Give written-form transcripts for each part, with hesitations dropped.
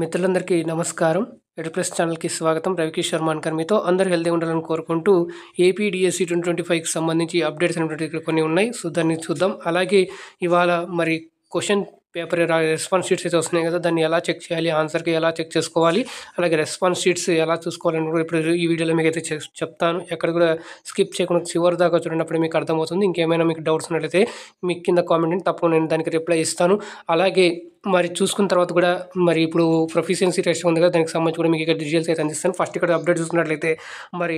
మిత్రులందరికీ నమస్కారం. ఎడ్యుప్లస్ ఛానల్కి స్వాగతం. రవికిషోర్ మాన్కర్ మీతో. అందరూ హెల్తీ ఉండాలని కోరుకుంటూ ఏపీడిఎస్సి 2025కి సంబంధించి అప్డేట్స్ అనేటువంటి కొన్ని ఉన్నాయి. సో దాన్ని చూద్దాం. అలాగే ఇవాళ మరి క్వశ్చన్ పేపర్ రెస్పాన్స్ షీట్స్ అయితే వస్తున్నాయి కదా, దాన్ని ఎలా చెక్ చేయాలి, ఆన్సర్కి ఎలా చెక్ చేసుకోవాలి, అలాగే రెస్పాన్స్ షీట్స్ ఎలా చూసుకోవాలని కూడా ఇప్పుడు ఈ వీడియోలో మీకు అయితే చెప్తాను. ఎక్కడ కూడా స్కిప్ చేయకుండా చివరి దాకా చూడనప్పుడు మీకు అర్థమవుతుంది. ఇంకేమైనా మీకు డౌట్స్ ఉన్నట్లయితే మీకు కింద కామెంట్ తప్పకుండా నేను దానికి రిప్లై ఇస్తాను. అలాగే మరి చూసుకున్న తర్వాత కూడా మరి ఇప్పుడు ప్రొఫిషియన్సీ టెస్ట్ ఉంది కదా, దానికి సంబంధించి కూడా మీకు ఇక్కడ డీటెయిల్స్ అయితే అందిస్తాను. ఫస్ట్ ఇక్కడ అప్డేట్ చూసుకున్నట్లయితే మరి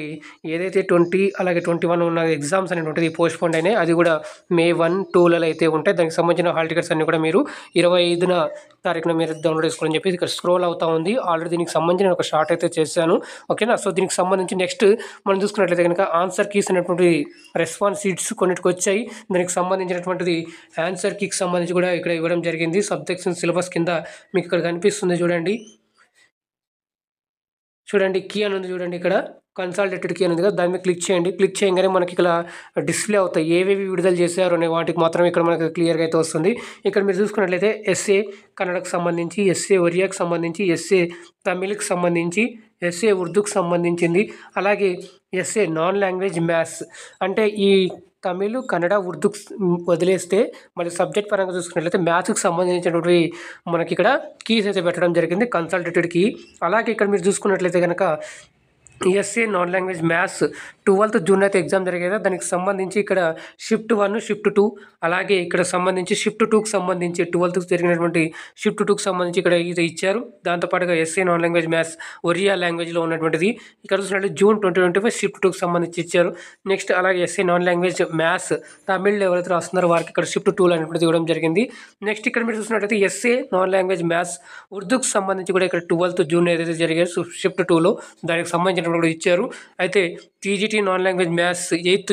ఏదైతే 20 అలాగే 21 ఉన్న ఎగ్జామ్స్ అనేటువంటిది పోస్ట్ పోన్ అయినాయి. అది కూడా May 1, 2లలో అయితే ఉంటాయి. దానికి సంబంధించిన హాల్ టికెట్స్ అన్ని కూడా మీరు 25న తారీఖున మీరు డౌన్లోడ్ చేసుకోవాలని చెప్పేసి ఇక్కడ స్క్రోల్ అవుతా ఉంది. ఆల్రెడీ దీనికి సంబంధించిన ఒక షార్ట్ అయితే చేశాను. ఓకేనా. సో దీనికి సంబంధించి నెక్స్ట్ మనం చూసుకున్నట్లయితే కనుక ఆన్సర్ కీస్ అనేటువంటి రెస్పాన్స్ షీట్స్ కొన్నిటికి వచ్చాయి. దానికి సంబంధించినటువంటిది ఆన్సర్ కీకి సంబంధించి కూడా ఇక్కడ ఇవ్వడం జరిగింది. సబ్జెక్ట్స్ సిలబస్ కింద మీకు ఇక్కడ కనిపిస్తుంది చూడండి కీ అని ఉంది చూడండి. ఇక్కడ కన్సాలిడేటెడ్ కీ అనేది కదా, దాని మీద క్లిక్ చేయండి. క్లిక్ చేయగానే మనకి ఇక్కడ డిస్ప్లే అవుతాయి ఏవేవి విడుదల చేశారు అనే వాటికి మాత్రమే ఇక్కడ మనకి క్లియర్గా అయితే వస్తుంది. ఇక్కడ మీరు చూసుకున్నట్లయితే ఎస్ఏ కన్నడకు సంబంధించి, ఎస్ఏ ఒరియాకి సంబంధించి, ఎస్ఏ తమిళ్కి సంబంధించి, ఎస్ఏ ఉర్దూకి సంబంధించింది, అలాగే ఎస్ఏ నాన్ లాంగ్వేజ్ మ్యాథ్స్ అంటే ఈ తమిళ్, కన్నడ, ఉర్దూ వదిలేస్తే మళ్ళీ సబ్జెక్ట్ పరంగా చూసుకున్నట్లయితే మ్యాథ్స్కి సంబంధించినటువంటి మనకి ఇక్కడ కీస్ అయితే పెట్టడం జరిగింది, కన్సల్టేటెడ్ కీ. అలాగే ఇక్కడ మీరు చూసుకున్నట్లయితే కనుక SA non language maths 12th June అయితే ఎగ్జామ్ జరిగేదా, దానికి సంబంధించి ఇక్కడ షిఫ్ట్ 1, షిఫ్ట్ 2, అలాగే ఇక్కడ సంబంధించి షిఫ్ట్ 2కి సంబంధించి 12th జరిగినటువంటి షిఫ్ట్ 2కి సంబంధించి ఇక్కడ ఇది ఇచ్చారు. దాంతోపాటుగా SA non language maths Oriya లాంగ్వేజ్లో ఉన్నటువంటిది ఇక్కడ చూసినట్టు June 2025 షిఫ్ట్ 2కి సంబంధించి ఇచ్చారు. నెక్స్ట్ అలాగే ఎస్ఏ నాన్ లాంగ్వేజ్ మ్యాథ్స్ తమిళ్లో ఎవరైతే రాస్తున్నారో వారికి ఇక్కడ షిఫ్ట్ 2 అనేటువంటిది ఇవ్వడం జరిగింది. నెక్స్ట్ ఇక్కడ మీరు చూసినట్లయితే ఎస్ఏ నాన్ లాంగ్వేజ్ మ్యాథ్స్ ఉర్దూకి సంబంధించి కూడా ఇక్కడ 12th జూన్ ఏదైతే జరిగాయో షిఫ్ట్ 2లో దానికి సంబంధించిన కూడా ఇచ్చారు. అయితే TGT non language maths 6th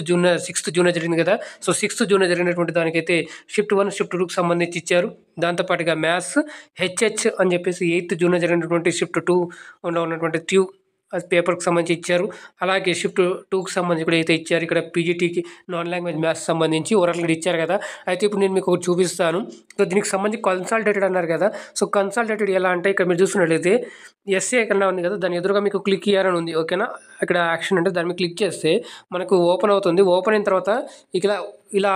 June జరిగింది కదా, సో 6th జూన్ జరిగినటువంటి దానికైతే షిఫ్ట్ 1, షిఫ్ట్ 2కి సంబంధించి ఇచ్చారు. దాంతోపాటుగా మ్యాథ్స్ హెచ్హెచ్ అని చెప్పేసి 8th జూన్ జరిగినటువంటి షిఫ్ట్ 2లో ఉన్నటువంటి ట్యూ పేపర్కి సంబంధించి ఇచ్చారు. అలాగే షిఫ్ట్ 2కి సంబంధించి కూడా అయితే ఇచ్చారు. ఇక్కడ పీజీటీకి నాన్ లాంగ్వేజ్ మ్యాథ్స్ సంబంధించి ఓవరాల్గా ఇచ్చారు కదా. అయితే ఇప్పుడు నేను మీకు ఒకటి చూపిస్తాను. సో దీనికి సంబంధించి కన్సాలిడేటెడ్ అన్నారు కదా, సో కన్సాలిడేటెడ్ ఎలా అంటే ఇక్కడ మీరు చూసినట్లయితే ఎస్ఏ కన్నా ఉంది కదా, దాని ఎదురుగా మీకు క్లిక్ చేయాలని ఉంది. ఓకేనా. ఇక్కడ యాక్షన్ అంటే దాన్ని క్లిక్ చేస్తే మనకు ఓపెన్ అవుతుంది. ఓపెన్ అయిన తర్వాత ఇలా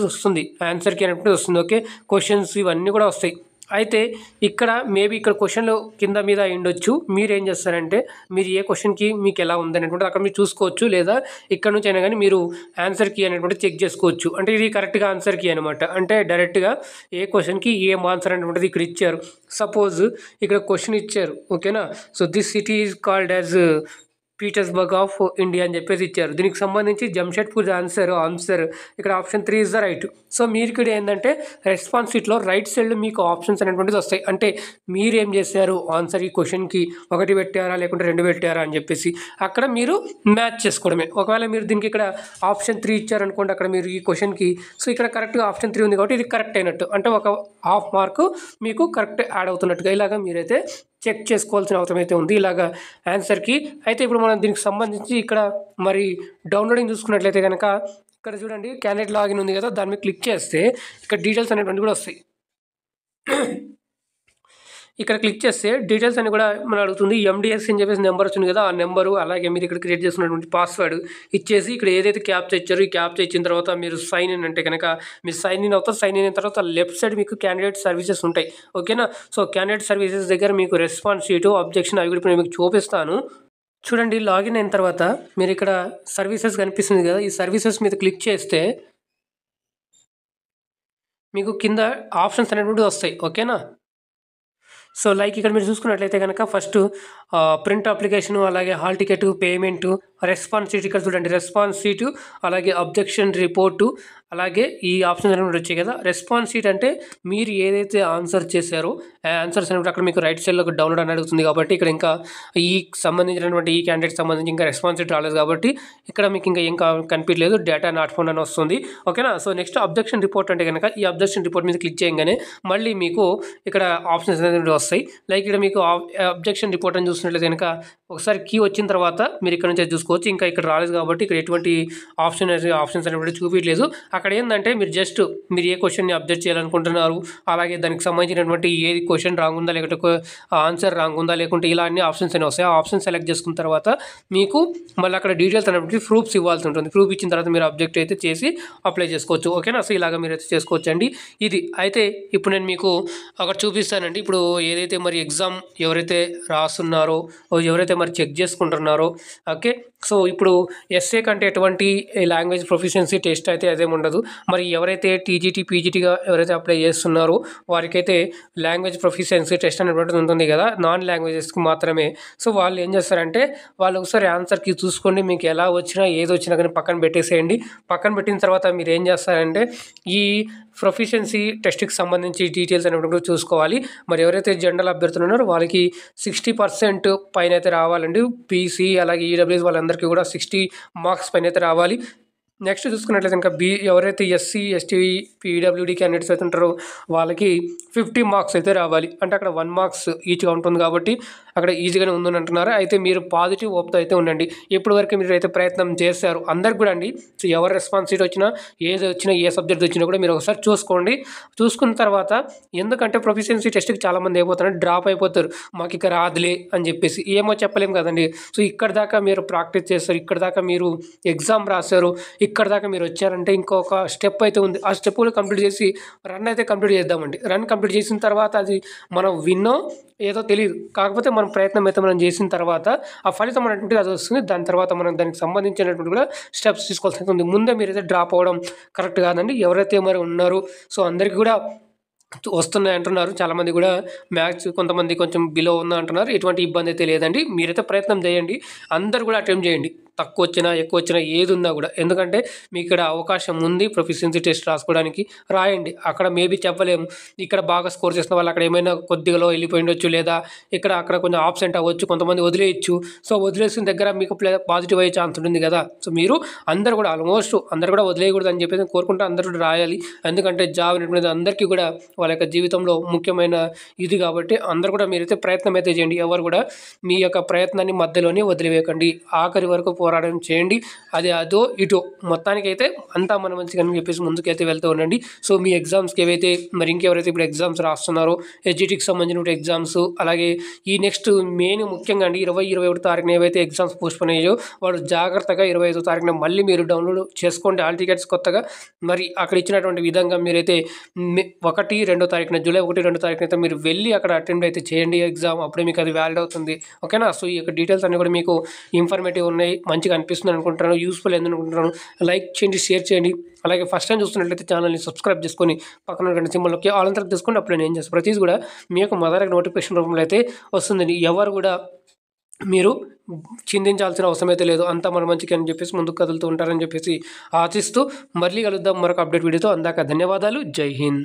వస్తుంది, ఆన్సర్కి అనేటువంటి వస్తుంది. ఓకే, క్వశ్చన్స్ ఇవన్నీ కూడా వస్తాయి. అయితే ఇక్కడ మేబీ ఇక్కడ క్వశ్చన్లు కింద మీద అయ్యుండొచ్చు. మీరు ఏం చేస్తారంటే మీరు ఏ క్వశ్చన్కి మీకు ఎలా ఉందనేటువంటి అక్కడ మీరు చూసుకోవచ్చు, లేదా ఇక్కడ నుంచి అయినా కానీ మీరు ఆన్సర్ కీ అనేటువంటి చెక్ చేసుకోవచ్చు. అంటే ఇది కరెక్ట్గా ఆన్సర్ కీ అనమాట. అంటే డైరెక్ట్గా ఏ క్వశ్చన్కి ఏం ఆన్సర్ అనేటువంటిది ఇక్కడ ఇచ్చారు. సపోజ్ ఇక్కడ క్వశ్చన్ ఇచ్చారు. ఓకేనా. So this city is called as Petersburg of India అని చెప్పేసి ఇచ్చారు. దీనికి సంబంధించి జంషెడ్పూర్ ఆన్సర్ ఇక్కడ option 3 is the right. So మీరు ఇక్కడ ఏంటంటే రెస్పాన్స్ షీట్లో రైట్ సైడ్లో మీకు ఆప్షన్స్ అనేటువంటిది వస్తాయి. అంటే మీరు ఏం చేశారు, ఆన్సర్ ఈ క్వశ్చన్కి 1 పెట్టారా లేకుంటే 2 పెట్టారా అని చెప్పేసి అక్కడ మీరు మ్యాచ్ చేసుకోవడమే. ఒకవేళ మీరు దీనికి ఇక్కడ ఆప్షన్ 3 ఇచ్చారనుకోండి, అక్కడ మీరు ఈ క్వశ్చన్కి, సో ఇక్కడ కరెక్ట్గా ఆప్షన్ 3 ఉంది కాబట్టి ఇది కరెక్ట్ అయినట్టు, అంటే ఒక ½ మార్కు మీకు కరెక్ట్ యాడ్ అవుతున్నట్టుగా ఇలాగా మీరైతే చెక్ చేసుకోవాల్సిన అవసరం అయితే ఉంది ఇలాగా ఆన్సర్కి. అయితే ఇప్పుడు మనం దీనికి సంబంధించి ఇక్కడ మరి డౌన్లోడింగ్ చూసుకున్నట్లయితే కనుక ఇక్కడ చూడండి క్యాండిడేట్ లాగిన్ ఉంది కదా, దాని మీద క్లిక్ చేస్తే ఇక్కడ డీటెయిల్స్ అనేటువంటి కూడా వస్తాయి. ఇక్కడ క్లిక్ చేస్తే డీటెయిల్స్ అని కూడా మనం అడుగుతుంది. ఎండిఎస్ అని చెప్పేసి నెంబర్ వచ్చింది కదా, ఆ నెంబరు అలాగే మీరు ఇక్కడ క్రియేట్ చేసుకున్నటువంటి పాస్వర్డ్ ఇచ్చేసి ఇక్కడ ఏదైతే క్యాప్చా ఇచ్చారో ఈ క్యాప్చా ఇచ్చిన తర్వాత మీరు సైన్ ఇన్ అంటే కనుక మీరు సైన్ ఇన్ అవుతారు. సైన్ ఇన్ అయిన తర్వాత లెఫ్ట్ సైడ్ మీకు క్యాండిడేట్ సర్వీసెస్ ఉంటాయి. ఓకేనా. సో క్యాండిడేట్ సర్వీసెస్ దగ్గర మీకు రెస్పాన్స్ షీటు, అబ్జెక్షన్ అవి కూడా నేను మీకు చూపిస్తాను. చూడండి లాగిన్ అయిన తర్వాత మీరు ఇక్కడ సర్వీసెస్ కనిపిస్తుంది కదా, ఈ సర్వీసెస్ మీద క్లిక్ చేస్తే మీకు కింద ఆప్షన్స్ అనేటువంటి వస్తాయి. ఓకేనా. సో లైక్ ఇక్కడ మీరు చూసుకున్నట్లయితే కనుక ఫస్ట్ ప్రింట్ అప్లికేషను, అలాగే hall ticket, payment, response sheet ఇక్కడ చూడండి రెస్పాన్స్ షీటు, అలాగే అబ్జెక్షన్ రిపోర్టు, అలాగే ఈ ఆప్షన్స్ అనేవి వచ్చాయి కదా. రెస్పాన్స్ షీట్ అంటే మీరు ఏదైతే ఆన్సర్ చేశారో ఆ ఆన్సర్స్ అనేవి అక్కడ మీకు రైట్ సైడ్లో డౌన్లోడ్ అని అడుగుతుంది కాబట్టి ఇక్కడ ఇంకా ఈ సంబంధించినటువంటి ఈ క్యాండిడేట్ సంబంధించి ఇంకా రెస్పాన్స్ షీట్ రాలేదు కాబట్టి ఇక్కడ మీకు ఇంకా ఏం కనిపించలేదు, డేటా నాట్ ఫౌండ్ అని వస్తుంది. ఓకేనా. సో నెక్స్ట్ అబ్జెక్షన్ రిపోర్ట్ అంటే కనుక ఈ అబ్జెక్షన్ రిపోర్ట్ మీద క్లిక్ చేయగానే మళ్ళీ మీకు ఇక్కడ ఆప్షన్స్ అనేవి వస్తాయి. లైక్ ఇక్కడ మీకు అబ్జెక్షన్ రిపోర్ట్ అని చూసినట్లయితే కనుక ఒకసారి కీ వచ్చిన తర్వాత మీరు ఇక్కడ నుంచి చూసుకోవచ్చు. ఇంకా ఇక్కడ రాలేదు కాబట్టి ఇక్కడ ఎటువంటి ఆప్షన్స్ అనేవి చూపించలేదు. అక్కడ ఏంటంటే మీరు ఏ క్వశ్చన్ని అబ్జర్వ్ చేయాలనుకుంటున్నారు, అలాగే దానికి సంబంధించినటువంటి ఏది క్వశ్చన్ రాంగ్ ఉందా, లేకపోతే ఆన్సర్ రాంగ్ ఉందా, లేకుంటే ఇలా అన్ని ఆప్షన్స్ అనేవి వస్తాయి. ఆ ఆప్షన్ సెలెక్ట్ చేసుకున్న తర్వాత మీకు మళ్ళీ అక్కడ డీటెయిల్స్ అనేటువంటి ప్రూఫ్స్ ఇవ్వాల్సి ఉంటుంది. ప్రూఫ్ ఇచ్చిన తర్వాత మీరు అబ్జెక్ట్ అయితే చేసి అప్లై చేసుకోవచ్చు. ఓకేనా? సో ఇలాగ మీరు అయితే చేసుకోవచ్చు అండి. ఇది అయితే ఇప్పుడు నేను మీకు అక్కడ చూపిస్తానండి. ఇప్పుడు ఏదైతే మరి ఎగ్జామ్ ఎవరైతే రాస్తున్నారో, ఎవరైతే మరి చెక్ చేసుకుంటున్నారో, ఓకే. సో ఇప్పుడు ఎస్ఏ కంటే ఎటువంటి లాంగ్వేజ్ ప్రొఫిషియన్సీ టెస్ట్ అయితే అదేం ఉండదు. మరి ఎవరైతే టీజీటీ పీజీటీగా ఎవరైతే అప్లై చేస్తున్నారో వారికైతే లాంగ్వేజ్ ప్రొఫిషియన్సీ టెస్ట్ అనేటువంటిది ఉంటుంది కదా, నాన్ లాంగ్వేజెస్కి మాత్రమే. సో వాళ్ళు ఏం చేస్తారంటే వాళ్ళు ఒకసారి ఆన్సర్కి చూసుకోండి, మీకు ఎలా వచ్చినా ఏది వచ్చినా కానీ పక్కన పెట్టేసేయండి. పక్కన పెట్టిన తర్వాత మీరు ఏం చేస్తారంటే ఈ ప్రొఫిషియన్సీ టెస్ట్కి సంబంధించి డీటెయిల్స్ అనేటువంటి చూసుకోవాలి. మరి ఎవరైతే జనరల్ అభ్యర్థులు ఉన్నారో వాళ్ళకి 60% పైన అయితే రావాలండి. బీసీ అలాగే ఈడబ్ల్యూఎస్ వాళ్ళందరికీ కూడా 60 మార్క్స్ పైన అయితే రావాలి. నెక్స్ట్ చూసుకున్నట్లయితే ఇంకా ఎవరైతే ఎస్సీ ఎస్టీ పీడబ్ల్యూడీ క్యాండిడేట్స్ అయితే ఉంటారో వాళ్ళకి 50 మార్క్స్ అయితే రావాలి. అంటే అక్కడ 1 మార్క్స్ ఈచ్గా ఉంటుంది కాబట్టి అక్కడ ఈజీగానే ఉందని అంటున్నారు. అయితే మీరు పాజిటివ్ హోప్తో అయితే ఉండండి. ఇప్పటి వరకు మీరు అయితే ప్రయత్నం చేశారు అందరికి కూడా అండి. సో ఎవరు రెస్పాన్స్ షీట్ వచ్చినా ఏది వచ్చినా ఏ సబ్జెక్ట్ వచ్చినా కూడా మీరు ఒకసారి చూసుకోండి. చూసుకున్న తర్వాత ఎందుకంటే ప్రొఫిషియన్సీ టెస్ట్కి చాలామంది అయిపోతారు, డ్రాప్ అయిపోతారు, మాకు ఇక రాదులే అని చెప్పేసి. ఏమో చెప్పలేం కదండి. సో ఇక్కడ దాకా మీరు ప్రాక్టీస్ చేస్తారు, ఇక్కడ దాకా మీరు ఎగ్జామ్ రాశారు, ఇక్కడ దాకా మీరు వచ్చారంటే ఇంకొక స్టెప్ అయితే ఉంది. ఆ స్టెప్ కూడా కంప్లీట్ చేసి రన్ అయితే కంప్లీట్ చేద్దామండి. రన్ కంప్లీట్ చేసిన తర్వాత అది మనం విన్నో ఏదో తెలియదు, కాకపోతే మనం ప్రయత్నం అయితే మనం చేసిన తర్వాత ఆ ఫలితం అనేటువంటిది అది వస్తుంది. దాని తర్వాత మనం దానికి సంబంధించినటువంటి కూడా స్టెప్స్ తీసుకోవాల్సి ఉంది. ముందే మీరైతే డ్రాప్ అవ్వడం కరెక్ట్ కాదండి. ఎవరైతే మరి ఉన్నారో సో అందరికీ కూడా వస్తున్నాయి అంటున్నారు. చాలామంది కూడా మ్యాథ్స్ కొంతమంది కొంచెం బిలో ఉందా అంటున్నారు. ఎటువంటి ఇబ్బంది అయితే లేదండి. మీరైతే ప్రయత్నం చేయండి, అందరు కూడా అటెంప్ట్ చేయండి. తక్కువ వచ్చినా ఎక్కువ వచ్చినా ఏది ఉన్నా కూడా, ఎందుకంటే మీకు ఇక్కడ అవకాశం ఉంది ప్రొఫిషియన్సీ టెస్ట్ రాసుకోవడానికి. రాయండి. అక్కడ మేబీ చెప్పలేము, ఇక్కడ బాగా స్కోర్ చేసిన వాళ్ళు అక్కడ ఏమైనా కొద్దిగాలో వెళ్ళిపోయి ఉండొచ్చు, లేదా అక్కడ కొంచెం ఆబ్సెంట్ అవ్వచ్చు, కొంతమంది వదిలేయచ్చు. సో వదిలేసిన దగ్గర మీకు పాజిటివ్ అయ్యే ఛాన్స్ ఉంటుంది కదా. సో మీరు అందరు కూడా ఆల్మోస్ట్ అందరు కూడా వదిలేయకూడదు అని చెప్పేసి కోరుకుంటూ అందరూ కూడా రాయాలి. ఎందుకంటే జాబ్ అనేటువంటిది అందరికీ కూడా వాళ్ళ యొక్క జీవితంలో ముఖ్యమైన ఇది కాబట్టి అందరూ కూడా మీరైతే ప్రయత్నం అయితే చేయండి. ఎవరు కూడా మీ యొక్క ప్రయత్నాన్ని మధ్యలోనే వదిలివేయకండి. ఆఖరి వరకు పోరాటం చేయండి. అదో ఇటో మొత్తానికి అయితే అంతా మన మంచిగా అని చెప్పేసి ముందుకైతే వెళ్తూ ఉండండి. సో మీ ఎగ్జామ్స్కి ఏవైతే మరి ఇంకెవరైతే ఇప్పుడు ఎగ్జామ్స్ రాస్తున్నారో ఎస్జిటికి సంబంధించిన ఎగ్జామ్స్, అలాగే ఈ నెక్స్ట్ మెయిన్ ముఖ్యంగా అండి 20-21 తారీఖున ఏవైతే ఎగ్జామ్స్ పోస్ట్పోన్ అయ్యాయో వాళ్ళు జాగ్రత్తగా 25వ తారీఖున మళ్ళీ మీరు డౌన్లోడ్ చేసుకోండి హాల్ టికెట్స్ కొత్తగా. మరి అక్కడ ఇచ్చినటువంటి విధంగా మీరైతే 1-2 తారీఖున జూలై 1-2 తారీఖున అయితే మీరు వెళ్ళి అక్కడ అటెండ్ అయితే చేయండి ఎగ్జామ్. అప్పుడే మీకు అది వ్యాలిడ్ అవుతుంది. ఓకేనా? సో ఈ యొక్క డీటెయిల్స్ అన్నీ కూడా మీకు ఇన్ఫర్మేటివ్ ఉన్నాయి, మంచిగా అనిపిస్తుంది అనుకుంటున్నాను, యూస్ఫుల్ అయింది అనుకుంటున్నాను. లైక్ చేయండి, షేర్ చేయండి. అలాగే ఫస్ట్ టైం చూస్తున్నట్లయితే ఛానల్ని సబ్స్క్రైబ్ చేసుకొని పక్కన గంట సింబల్లోకి ఆల్ అంతా తీసుకోండి. అప్పుడు నేను ఏం చేస్తాను ప్రతిదీ కూడా మీ యొక్క మొదలైన నోటిఫికేషన్ రూపంలో అయితే వస్తుందండి. ఎవరు కూడా మీరు చింతించాల్సిన అవసరం అయితే లేదు. అంతా మన మంచిగా అని చెప్పేసి ముందుకు కదులుతూ ఉంటారని చెప్పేసి ఆశిస్తూ మళ్ళీ కలుద్దాం మరొక అప్డేట్ వీడియోతో. అందాక ధన్యవాదాలు. జై హింద్.